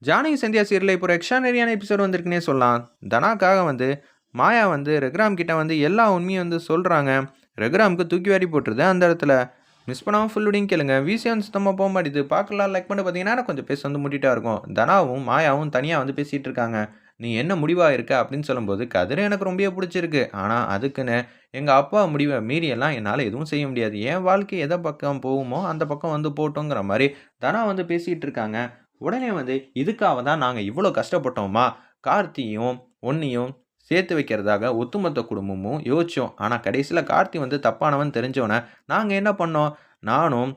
ஜானகி சந்தியா சீரியல்ல இப்போ ஒரு எக்ஸ்ட்ரானரியான எபிசோட் வந்திருக்குன்னே சொல்லலாம். தனாக்காக வந்து மாயா வந்து ரகுராம் கிட்ட வந்து எல்லா உண்மையும் வந்து சொல்றாங்க. ரகுராமுக்கு தூக்கி வாரி போட்டுருது அந்த இடத்துல. மிஸ் பண்ணாம ஃபுல் வீடியோவும் கேளுங்க. விசியம் வந்து சுத்தமா போ மாட்டேது. பார்க்கலாம் லைக் பண்ணிட்டு பார்த்தீங்கன்னா, கொஞ்சம் பேச வந்து மூடிட்டா இருக்கும். தனாவும், மாயாவும் தனியா வந்து பேசிட்டு இருக்காங்க. "நீ என்ன முடிவா இருக்க?" அப்படின்னு சொல்லும்போது, "கதிர எனக்கு ரொம்பவே புடிச்சிருக்கு. ஆனா அதுக்குன்னு எங்க அப்பா முடிவ மீறியெல்லாம் என்னால எதுவும் செய்ய முடியாது. என் வாழ்க்கை எத பக்கம் போகுமோ, அந்த பக்கம் வந்து போட்டுங்கிற" மாரி தனா வந்து பேசிட்டு இருக்காங்க. உடனே வந்து, "இதுக்காக தான் நாங்க இவ்ளோ கஷ்டப்பட்டோமா? கார்த்தியும், உன்னையும் சேர்த்து வைக்கிறதாக ஒட்டுமொத்த குடும்பமும் யோசிச்சோம். ஆனா கடைசில கார்த்தி வந்து தப்பானவன் தெரிஞ்சோனே, நாங்க என்ன பண்ணோம்? நானும்,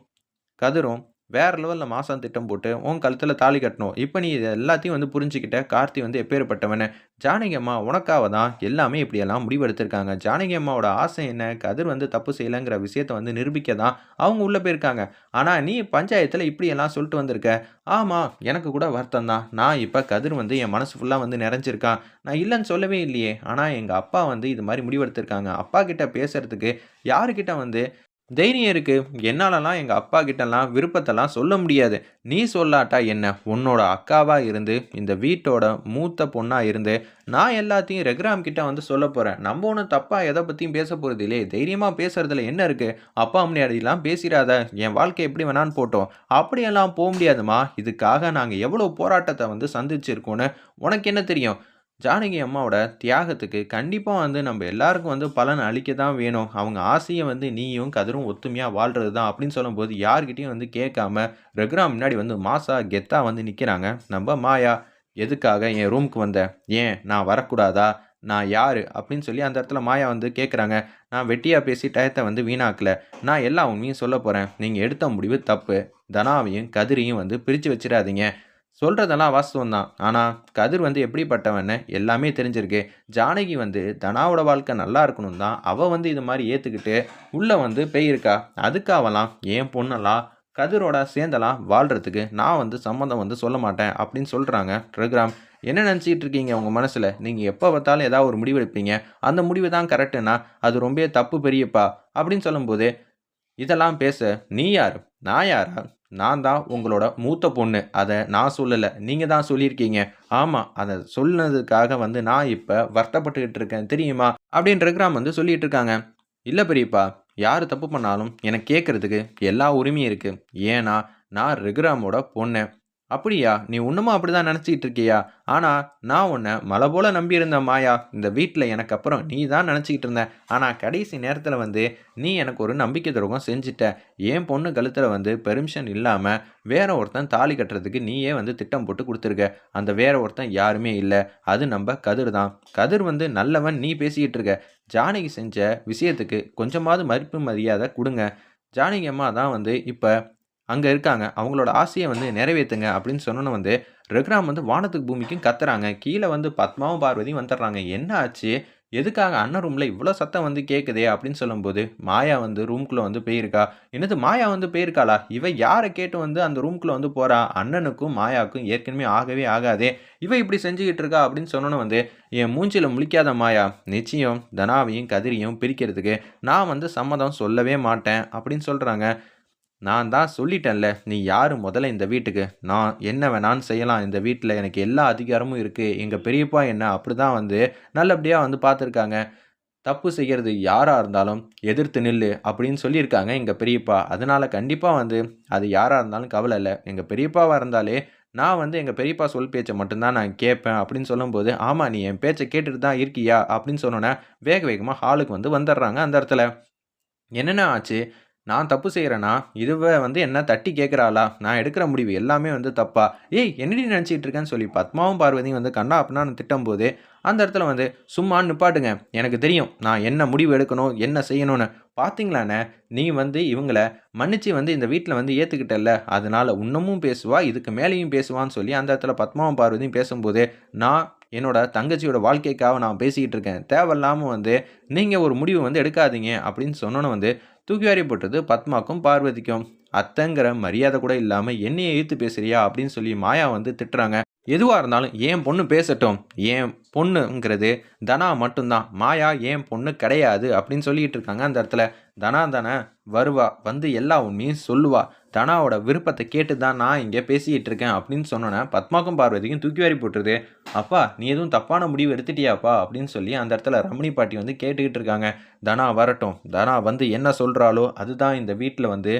கதிரும் வேற லெவல்ல மாசான் திட்டம் போட்டு உன் கழுத்துல தாலி கட்டினோம். இப்ப நீ இது எல்லாத்தையும் வந்து புரிஞ்சுக்கிட்ட. கார்த்தி வந்து எப்பேர்ப்பட்டவன்னு. ஜானகி அம்மா உனக்காக தான் எல்லாமே இப்படியெல்லாம் முடிவெடுத்திருக்காங்க. ஜானகி அம்மாவோட ஆசை என்ன? கதிர் வந்து தப்பு செய்யலங்கிற விஷயத்த வந்து நிரூபிக்க தான் அவங்க உள்ள போயிருக்காங்க. ஆனா நீ பஞ்சாயத்துல இப்படியெல்லாம் சொல்லிட்டு வந்திருக்க. ஆமா, எனக்கு கூட வருத்தம் தான். நான் இப்ப கதிர் வந்து என் மனசு ஃபுல்லா வந்து நிறைஞ்சிருக்கான். நான் இல்லன்னு சொல்லவே இல்லையே. ஆனா எங்க அப்பா வந்து இது மாரி முடிவெடுத்திருக்காங்க. அப்பா கிட்ட பேசுறதுக்கு யாருகிட்ட வந்து தைரியம் இருக்கு. என்னாலலாம் எங்க அப்பா கிட்டலாம் விருப்பத்தெல்லாம் சொல்ல முடியாது. நீ சொல்லாட்டா என்ன? உன்னோட அக்காவா இருந்து, இந்த வீட்டோட மூத்த பொண்ணா இருந்து, நான் எல்லாத்தையும் ரகுராம் கிட்ட வந்து சொல்லப் போறேன். நம்ப ஒண்ணும் தப்பா எத பத்தியும் பேசப் போறது இல்லையே. தைரியமா பேசுறதுல என்ன இருக்கு? அப்பா முன்னாடிலாம் பேசிறாத. என் வாழ்க்கை எப்படி வேணான்னு போட்டும். அப்படியெல்லாம் போ முடியாதும்மா. இதுக்காக நாங்க எவ்வளோ போராட்டத்த வந்து சந்திச்சிருக்கோம்னு உனக்கு என்ன தெரியும்? ஜானகி அம்மாவோட தியாகத்துக்கு கண்டிப்பா வந்து நம்ம எல்லாருக்கும் வந்து பலன் அளிக்க தான் வேணும். அவங்க ஆசைய வந்து நீயும், கதிரும் ஒத்துமையா வாழ்றது தான் அப்படின்னு சொல்லும்போது, யார்கிட்டயும் வந்து கேட்காம ரகுராம் முன்னாடி வந்து மாஸா, கெத்தா வந்து நிக்கிறாங்க. நம்ப மாயா. "எதுக்காக என் ரூமுக்கு வந்த? ஏன் நான் வரக்கூடாதா? நான் யாரு?" அப்படின்னு சொல்லி அந்த இடத்துல மாயா வந்து கேட்குறாங்க. "நான் வெட்டியா பேசி டயத்த வந்து வீணாக்கல. நான் எல்லா உண்மையும் சொல்லப் போறேன். நீங்க எடுத்த முடிவு தப்பு. தனாவையும், கதிரையும் வந்து பிரிச்சு வச்சிராதீங்க. சொல்றதெல்லாம் வாஸ்தவம் தான். ஆனா, கதிர் வந்து எப்படிப்பட்டவன்னு எல்லாமே தெரிஞ்சிருக்கு. ஜானகி வந்து தனாவோட வாழ்க்கை நல்லா இருக்கணும் தான், அவ வந்து இது மாரி ஏத்துக்கிட்டு உள்ள வந்து போயிருக்கா. அதுக்காவலாம் என் பொண்ணெல்லாம் கதிரோட சேர்ந்தெல்லாம் வாழ்றதுக்கு நான் வந்து சம்மதம் வந்து சொல்ல மாட்டேன் அப்படின்னு சொல்றாங்க ரகுராம். என்ன நினைச்சுக்கிட்டு இருக்கீங்க உங்க மனசுல? நீங்க எப்ப பார்த்தாலும் ஏதாவது ஒரு முடிவு எடுப்பீங்க. அந்த முடிவு தான் கரெக்ட்டுன்னா, அது ரொம்பவே தப்பு பெரியப்பா அப்படின்னு சொல்லும்போது, இதெல்லாம் பேச நீ யாரு? நான் யாரா? நான் தான் உங்களோட மூத்த பொண்ணு. அத நான் சொல்லல. நீங்க தான் சொல்லியிருக்கீங்க. ஆமா, அத சொன்னதுக்காக வந்து நான் இப்ப வருத்தப்பட்டுக்கிட்டு இருக்கேன் தெரியுமா? அப்படின்னு ரகுராம் வந்து சொல்லிட்டு இருக்காங்க. இல்ல பெரியப்பா, யாரு தப்பு பண்ணாலும் எனக்கு கேட்கறதுக்கு எல்லா உரிமையும் இருக்கு. ஏன்னா, நான் ரகுராமோட பொண்ணு. அப்படியா? நீ இன்னமும் அப்படிதான் நினைச்சுக்கிட்டு இருக்கியா? ஆனா, நான் உன்ன மலை போல நம்பியிருந்தேன் மாயா. இந்த வீட்ல எனக்கு அப்புறம் நீ தான் நினைச்சுக்கிட்டு இருந்த. ஆனா, கடைசி நேரத்துல வந்து நீ எனக்கு ஒரு நம்பிக்கை துரோகம் செஞ்சுட்ட. என் பொண்ணு கழுத்துல வந்து பெர்மிஷன் இல்லாம வேற ஒருத்தன் தாலி கட்டுறதுக்கு நீயே வந்து திட்டம் போட்டு குடுத்துருக்க. அந்த வேற ஒருத்தன் யாருமே இல்ல. அது நம்ப கதிர் தான். கதிர் வந்து நல்லவன் நீ பேசிக்கிட்டு இருக்க. ஜானகி செஞ்ச விஷயத்துக்கு கொஞ்சமாவது மதிப்பு மரியாதை குடுங்க. ஜானகி அம்மா தான் வந்து இப்ப அங்க இருக்காங்க. அவங்களோட ஆசைய வந்து நிறைவேத்துங்க அப்படின்னு சொன்னோன வந்து, ரகுராம் வந்து வானத்துக்கும் பூமிக்கும் கத்துறாங்க. கீழ வந்து பத்மாவும், பார்வதியும் வந்துடுறாங்க. என்ன ஆச்சு? எதுக்காக அண்ணன் ரூம்ல இவ்ளோ சத்தம் வந்து கேட்குதே? அப்படின்னு சொல்லும்போது, மாயா வந்து ரூம்குள்ள வந்து போயிருக்கா. என்னது மாயா வந்து போயிருக்காளா? இவ யார கேட்டு வந்து அந்த ரூம்குள்ள வந்து போறா? அண்ணனுக்கும், மாயாவுக்கும் ஏற்கனவே ஆகவே ஆகாதே. இவ இப்படி செஞ்சுகிட்டு இருக்கா அப்படின்னு சொன்னோன வந்து, என் மூஞ்சில முழிக்காத மாயா. நிச்சயம் தனாவையும், கதிரையும் பிரிக்கிறதுக்கு நான் வந்து சம்மதம் சொல்லவே மாட்டேன் அப்படின்னு சொல்றாங்க. நான் தான் சொல்லிட்டேன்ல, நீ யாரு மொதல்ல இந்த வீட்டுக்கு? நான் என்ன வேணாலும் செய்யலாம் இந்த வீட்ல. எனக்கு எல்லா அதிகாரமும் இருக்கு. எங்க பெரியப்பா என்ன அப்படிதான் வந்து நல்லபடியா வந்து பார்த்துருக்காங்க. தப்பு செய்யறது யாரா இருந்தாலும் எதிர்த்து நில்லு அப்படின்னு சொல்லியிருக்காங்க எங்க பெரியப்பா. அதனால கண்டிப்பா வந்து அது யாரா இருந்தாலும் கவல இல்ல. எங்க பெரியப்பாவா இருந்தாலே, நான் வந்து எங்க பெரியப்பா சொல் பேச்ச மட்டும் தான் நான் கேட்பேன் அப்படின்னு சொல்லும்போது, ஆமா நீ என் பேச்ச கேட்டுட்டு தான் இருக்கியா? அப்படின்னு சொன்னோனே, வேக வேகமா ஹாலுக்கு வந்து வந்துடுறாங்க அந்த இடத்துல. என்னண்ணா ஆச்சு? நான் தப்பு செய்றேனா? இதுவ வந்து என்ன தட்டி கேட்கிறாளா? நான் எடுக்கிற முடிவு எல்லாமே வந்து தப்பா? ஏய்! என்னடி நினைச்சுக்கிட்டு இருக்கேன்னு சொல்லி பத்மாவும், பார்வதியும் வந்து கன்னா பின்னான்னு திட்டும்போது, அந்த இடத்துல வந்து சும்மா நிப்பாட்டுங்க. எனக்கு தெரியும். நான் என்ன முடிவு எடுக்கணும், என்ன செய்யணும்னு. பார்த்தீங்களாண்ணே, நீ வந்து இவங்கள மன்னிச்சு வந்து இந்த வீட்ல வந்து ஏத்துக்கிட்டல்ல, அதனால இன்னமும் பேசுவா, இதுக்கு மேலேயும் பேசுவான்னு சொல்லி அந்த இடத்துல பத்மாவும், பார்வதியும் பேசும்போது, நான் என்னோட தங்கச்சியோட வாழ்க்கைக்காக நான் பேசிக்கிட்டு இருக்கேன். தேவையில்லாம வந்து நீங்க ஒரு முடிவு வந்து எடுக்காதீங்க அப்படின்னு சொன்னோன வந்து தூக்கி வாரி போட்டது பத்மாக்கும், பார்வதிக்கும். அத்தைங்கிற மரியாதை கூட இல்லாம என்னைய எதிர்த்து பேசுறியா? அப்படின்னு சொல்லி மாயா வந்து திட்டுறாங்க. எதுவா இருந்தாலும் என் பொண்ணு பேசட்டும். என் பொண்ணுங்கிறது தனா மட்டும் தான். மாயா என் பொண்ணு கிடையாது அப்படின்னு சொல்லிட்டு இருக்காங்க அந்த இடத்துல. தனா தானே வருவா. வந்து எல்லா உண்மையும் சொல்லுவா. தனாவோட விருப்பத்தை கேட்டு தான் நான் இங்கே பேசிக்கிட்டு இருக்கேன் அப்படின்னு சொன்னோன்னே பத்மாக்கும் பார்வதிக்கும் தூக்கி வாரி போட்டுருது. அப்பா நீ எதுவும் தப்பான முடிவு எடுத்துட்டியாப்பா அப்படின்னு சொல்லி அந்த இடத்துல ரமணி பாட்டி வந்து கேட்டுக்கிட்டு இருக்காங்க. தனா வரட்டும், தனா வந்து என்ன சொல்கிறாளோ அதுதான் இந்த வீட்டில் வந்து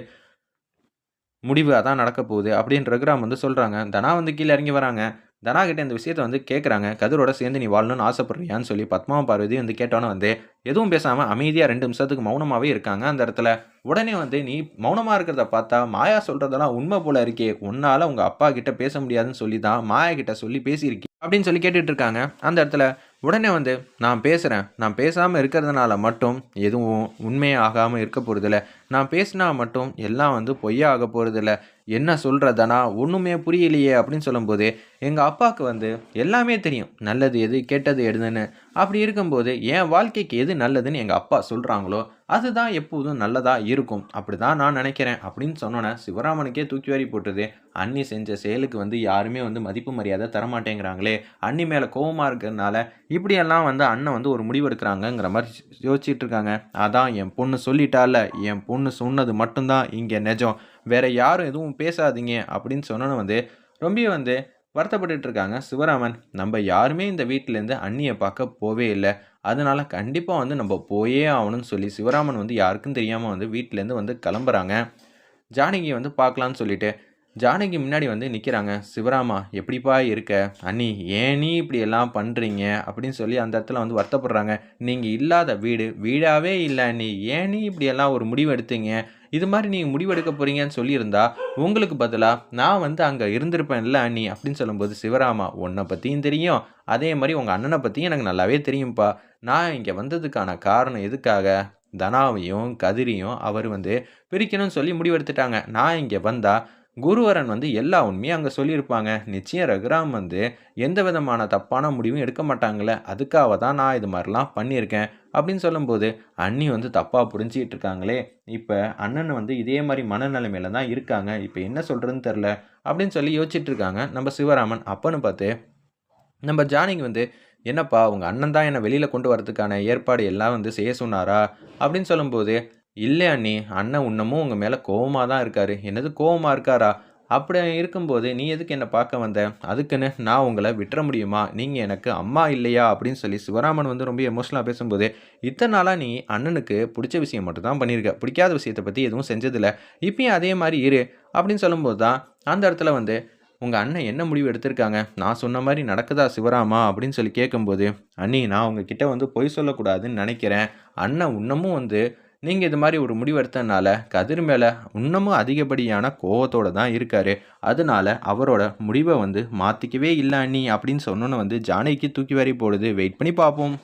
முடிவு அதான் நடக்க போகுது அப்படின்னு ரகுராம் வந்து சொல்கிறாங்க. தனா வந்து கீழே இறங்கி வராங்க. தனா கிட்ட இந்த விஷயத்த வந்து கேட்குறாங்க. கதிரோட சேர்ந்து நீ வாழணும்னு ஆசைப்படுறியான்னு சொல்லி பத்மாவும் பார்வதி வந்து கேட்டோன்னே வந்து எதுவும் பேசாமல் அமைதியாக 2 நிமிஷத்துக்கு மௌனமாகவே இருக்காங்க அந்த இடத்துல. உடனே வந்து நீ மௌனமாக இருக்கிறத பார்த்தா மாயா சொல்கிறதெல்லாம் உண்மை போல இருக்கே, உன்னால் உங்கள் அப்பா கிட்ட பேச முடியாதுன்னு சொல்லி தான் மாயா கிட்ட சொல்லி பேசியிருக்கேன் அப்படின்னு சொல்லி கேட்டுட்டு இருக்காங்க அந்த இடத்துல. உடனே வந்து நான் பேசுகிறேன், நான் பேசாமல் இருக்கிறதுனால மட்டும் எதுவும் உண்மையே ஆகாமல் இருக்க போகிறதில்ல, நான் பேசினா மட்டும் எல்லாம் வந்து பொய்யா ஆக போகிறதில்ல, என்ன சொல்கிறதனா ஒன்றுமே புரியலையே அப்படின்னு சொல்லும்போது எங்கள் அப்பாவுக்கு வந்து எல்லாமே தெரியும், நல்லது எது கெட்டது எதுன்னு. அப்படி இருக்கும்போது என் வாழ்க்கைக்கு எது நல்லதுன்னு எங்கள் அப்பா சொல்கிறாங்களோ அதுதான் எப்போதும் நல்லதாக இருக்கும், அப்படி தான் நான் நினைக்கிறேன் அப்படின்னு சொன்னோன்னே சிவராமனுக்கே தூக்கி வாரி போட்டுது. அண்ணி செஞ்ச செயலுக்கு வந்து யாருமே வந்து மதிப்பு மரியாதை தரமாட்டேங்கிறாங்களே, அண்ணி மேலே கோவமாக இருக்கிறதுனால இப்படியெல்லாம் வந்து அண்ணன் வந்து ஒரு முடிவு எடுக்கிறாங்கங்கிற மாதிரி யோசிச்சுட்டு இருக்காங்க. அதான் என் பொண்ணு சொல்லிட்டால, என் பொண்ணு சொன்னது மட்டும்தான் இங்கே நிஜம், வேற யாரும் எதுவும் பேசாதீங்க அப்படின்னு சொன்னோன்னு வந்து ரொம்ப வந்து வருத்தப்பட்டுட்டு இருக்காங்க சிவராமன். நம்ம யாருமே இந்த வீட்டிலேருந்து அண்ணியை பார்க்க போவே இல்லை, அதனால கண்டிப்பாக வந்து நம்ம போயே ஆகணும்னு சொல்லி சிவராமன் வந்து யாருக்கும் தெரியாமல் வந்து வீட்டிலேருந்து வந்து கிளம்புறாங்க. ஜானகியை வந்து பார்க்கலான்னு சொல்லிட்டு ஜானகி முன்னாடி வந்து நிற்கிறாங்க. சிவராமா எப்படிப்பா இருக்க, அண்ணி ஏன் நீ இப்படி எல்லாம் பண்ணுறீங்க அப்படின்னு சொல்லி அந்த இடத்துல வந்து வருத்தப்படுறாங்க. நீங்கள் இல்லாத வீடு வீடாகவே இல்லை அண்ணி, ஏன் நீ இப்படியெல்லாம் ஒரு முடிவு எடுத்தீங்க, இது மாதிரி நீங்கள் முடிவெடுக்க போகிறீங்கன்னு சொல்லியிருந்தா உங்களுக்கு பதிலாக நான் வந்து அங்கே இருந்திருப்பேன்ல அண்ணி அப்படின்னு சொல்லும்போது சிவராமா உன்னை பற்றியும் தெரியும், அதே மாதிரி உங்கள் அண்ணனை பற்றியும் எனக்கு நல்லாவே தெரியும்ப்பா, நான் இங்கே வந்ததுக்கான காரணம் எதுக்காக, தனாவையும் கதிரையும் அவர் வந்து பிரிக்கணும்னு சொல்லி முடிவெடுத்துட்டாங்க. நான் இங்கே வந்தால் குருவரன் வந்து எல்லா உண்மையும் அங்கே சொல்லியிருப்பாங்க, நிச்சயம் ரகுராம் வந்து எந்த விதமான தப்பான முடிவும் எடுக்க மாட்டாங்களே, அதுக்காக தான் நான் இது மாதிரிலாம் பண்ணியிருக்கேன் அப்படின்னு சொல்லும்போது அண்ணி வந்து தப்பாக புரிஞ்சிக்கிட்டு இருக்காங்களே, இப்போ அண்ணன் வந்து இதே மாதிரி மனநிலைமையில தான் இருக்காங்க, இப்போ என்ன சொல்கிறதுன்னு தெரில அப்படின்னு சொல்லி யோசிச்சுட்டு இருக்காங்க நம்ம சிவராமன். அப்பன்னு பார்த்து நம்ம ஜானகி வந்து என்னப்பா உங்கள் அண்ணன் தான் என்னை வெளியில் கொண்டு வரதுக்கான ஏற்பாடு எல்லாம் வந்து செய்ய சொன்னாரா அப்படின்னு சொல்லும்போது இல்லை அண்ணி, அண்ணன் இன்னமும் உங்கள் மேலே கோவமாக தான் இருக்காரு. என்னது கோவமாக இருக்காரா, அப்படி இருக்கும்போது நீ எதுக்கு என்னை பார்க்க வந்த, அதுக்குன்னு நான் உங்களை விட்டுற முடியுமா, நீங்கள் எனக்கு அம்மா இல்லையா அப்படின்னு சொல்லி சிவராமன் வந்து ரொம்ப எமோஷனலாக பேசும்போது இத்தனை நாளாக நீ அண்ணனுக்கு பிடிச்ச விஷயம் மட்டும் தான் பண்ணியிருக்க, பிடிக்காத விஷயத்தை பற்றி எதுவும் செஞ்சதில்லை, இப்பயும் அதே மாதிரி இரு அப்படின்னு சொல்லும்போது தான் அந்த இடத்துல வந்து உங்கள் அண்ணன் என்ன முடிவு எடுத்திருக்காங்க, நான் சொன்ன மாதிரி நடக்குதா சிவராமா அப்படின்னு சொல்லி கேட்கும்போது அண்ணி நான் உங்ககிட்ட வந்து பொய் சொல்லக்கூடாதுன்னு நினைக்கிறேன், அண்ணன் இன்னமும் வந்து நீங்கள் இது மாதிரி ஒரு முடிவு எடுத்ததுனால கதிர் மேலே இன்னமும் அதிகப்படியான கோவத்தோடு தான் இருக்கார், அதனால அவரோட முடிவை வந்து மாற்றிக்கவே இல்லை அண்ணி அப்படின்னு சொன்னோன்னு வந்து ஜானகிக்கு தூக்கி வாரி போடுது. வெயிட் பண்ணி பார்ப்போம்.